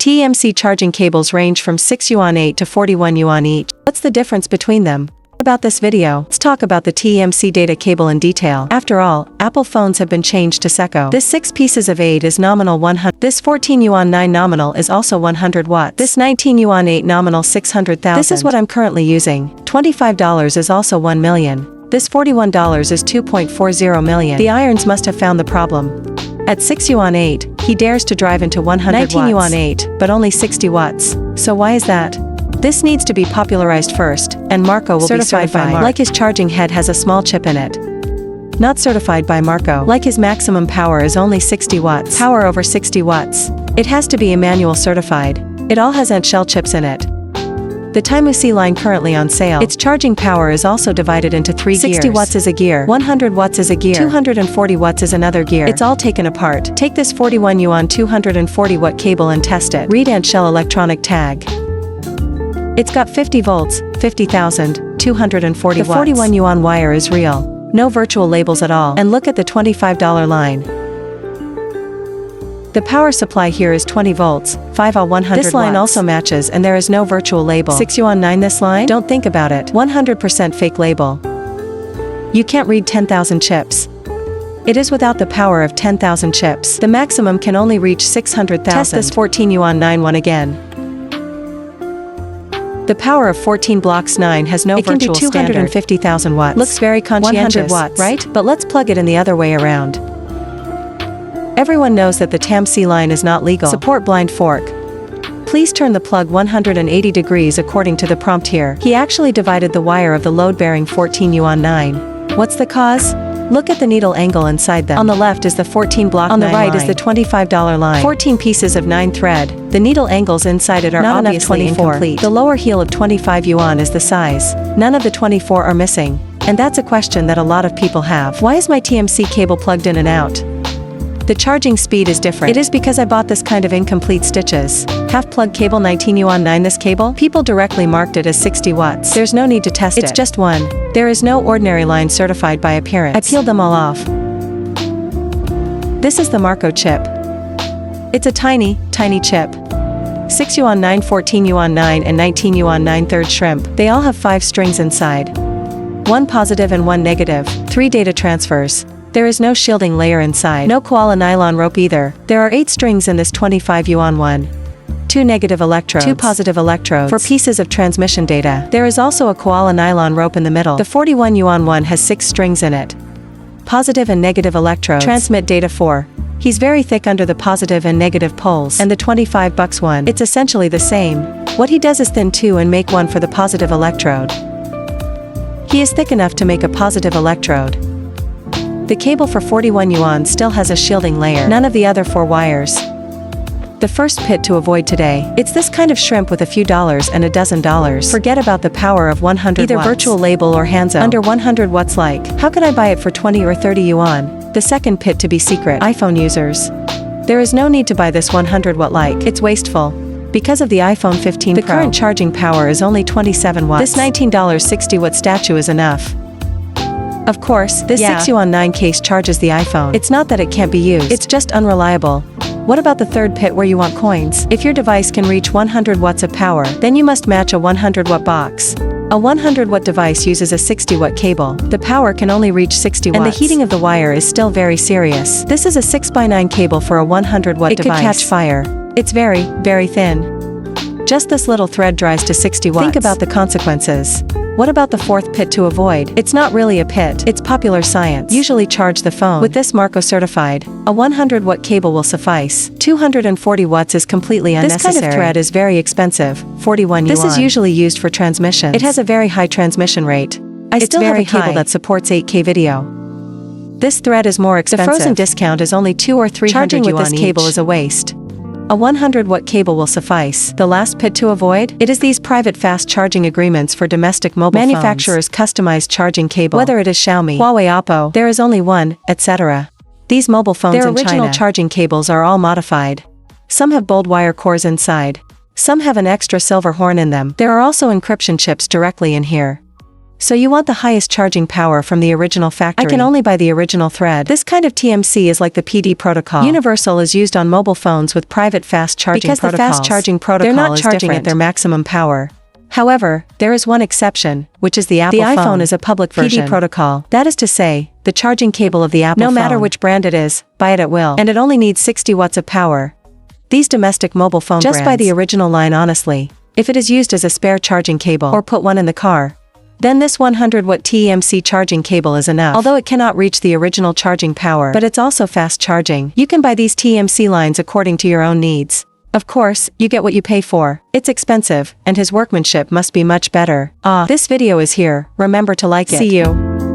TMC charging cables range from 6 yuan 8 to 41 yuan each. What's the difference between them? About this video, let's talk about the TMC data cable in detail. After all, Apple phones have been changed to SECO. This 6 pieces of 8 is nominal 100. This 14 yuan 9 nominal is also 100 watts. This 19 yuan 8 nominal 600,000. This is what I'm currently using. $25 is also 1 million. This $41 is 2.40 million. The irons must have found the problem. At 6 yuan 8, he dares to drive into 100 19 watts. Yuan 8, but only 60 watts. So why is that? This needs to be popularized first, and Marco will be certified by Mark. Like his charging head has a small chip in it. Not certified by Marco. Like his maximum power is only 60 watts. Power over 60 watts. It has to be manual certified. It all has shell chips in it. The typec line currently on sale. Its charging power is also divided into 3 gears. 60 watts is a gear, 100 watts is a gear, 240 watts is another gear. It's all taken apart. Take this 41 yuan 240 watt cable and test it. Read and shell electronic tag. It's got 50 volts, 50,000, 240 watts. The 41 yuan wire is real. No virtual labels at all. And look at the $25 line. The power supply here is 20 volts, 5 100 watts. This line also matches and there is no virtual label. 6 yuan 9 this line? Don't think about it. 100% fake label. You can't read 10,000 chips. It is without the power of 10,000 chips. The maximum can only reach 600,000. Test this 14 yuan 9 one again. The power of 14 blocks 9 has no virtual standard. It can do 250,000 watts. Looks very conscientious, 100 watts, right? But let's plug it in the other way around. Everyone knows that the TMC line is not legal. Support blind fork. Please turn the plug 180 degrees according to the prompt here. He actually divided the wire of the load-bearing 14 yuan 9. What's the cause? Look at the needle angle inside them. On the left is the 14 block 9 line. On the right is the $25 line. 14 pieces of 9 thread. The needle angles inside it are not obviously incomplete. The lower heel of 25 yuan is the size. None of the 24 are missing. And that's a question that a lot of people have. Why is my TMC cable plugged in and out? The charging speed is different. It is because I bought this kind of incomplete stitches. Half plug cable 19 yuan 9 this cable? People directly marked it as 60 watts. There's no need to test it. It's just one. There is no ordinary line certified by appearance. I peeled them all off. This is the Marco chip. It's a tiny, tiny chip. 6 yuan 9, 14 yuan 9 and 19 yuan 9 third shrimp. They all have 5 strings inside. 1 positive and 1 negative. 3 data transfers. There is no shielding layer inside. No koala nylon rope either. There are 8 strings in this 25 yuan one. 2 negative electrodes. 2 positive electrodes. For pieces of transmission data. There is also a koala nylon rope in the middle. The 41 yuan one has 6 strings in it. Positive and negative electrodes. Transmit data 4. He's very thick under the positive and negative poles. And the 25 bucks one. It's essentially the same. What he does is thin 2 and make 1 for the positive electrode. He is thick enough to make a positive electrode. The cable for 41 yuan still has a shielding layer. None of the other 4 wires. The first pit to avoid today. It's this kind of shrimp with a few dollars and a dozen dollars. Forget about the power of 100 either watts. Virtual label or Hanzo. Under 100 watts like. How could I buy it for 20 or 30 yuan? The second pit to be secret. iPhone users. There is no need to buy this 100 watt like. It's wasteful. Because of the iPhone 15 Pro. The current charging power is only 27 watts. This $19 60 watt statue is enough. Of course, this 6 yuan 9 case charges the iPhone. It's not that it can't be used. It's just unreliable. What about the third pit where you want coins? If your device can reach 100 watts of power, then you must match a 100 watt box. A 100 watt device uses a 60 watt cable. The power can only reach 60 watts. And the heating of the wire is still very serious. This is a 6x9 cable for a 100 watt device. It could catch fire. It's very, very thin. Just this little thread dries to 60 watts. Think about the consequences. What about the fourth pit to avoid? It's not really a pit, it's popular science. Usually charge the phone. With this Marco certified, a 100 watt cable will suffice. 240 watts is completely unnecessary. This kind of thread is very expensive, 41 yuan. This is usually used for transmissions. It has a very high transmission rate. I still have a cable that supports 8K video. This thread is more expensive. The frozen discount is only 200 or 300 yuan. Charging with this cable is a waste. A 100 watt cable will suffice. The last pit to avoid? It is these private fast charging agreements for domestic mobile phones. Manufacturers customize charging cable. Whether it is Xiaomi, Huawei, Oppo, there is only one, etc. These mobile phones in China. Their original charging cables are all modified. Some have bold wire cores inside. Some have an extra silver horn in them. There are also encryption chips directly in here. So you want the highest charging power from the original factory. I can only buy the original thread. This kind of TMC is like the PD protocol. Universal is used on mobile phones with private fast charging protocols. Because the fast charging protocol they're not charging at their maximum power. However, there is one exception, which is the Apple phone. The iPhone is a public version PD protocol. That is to say, the charging cable of the Apple phone. No matter which brand it is, buy it at will. And it only needs 60 watts of power. These domestic mobile phone brands. Just buy the original line honestly. If it is used as a spare charging cable or put one in the car, then this 100-watt TMC charging cable is enough. Although it cannot reach the original charging power, but it's also fast charging. You can buy these TMC lines according to your own needs. Of course, you get what you pay for. It's expensive, and his workmanship must be much better. This video is here, remember to like it. See you.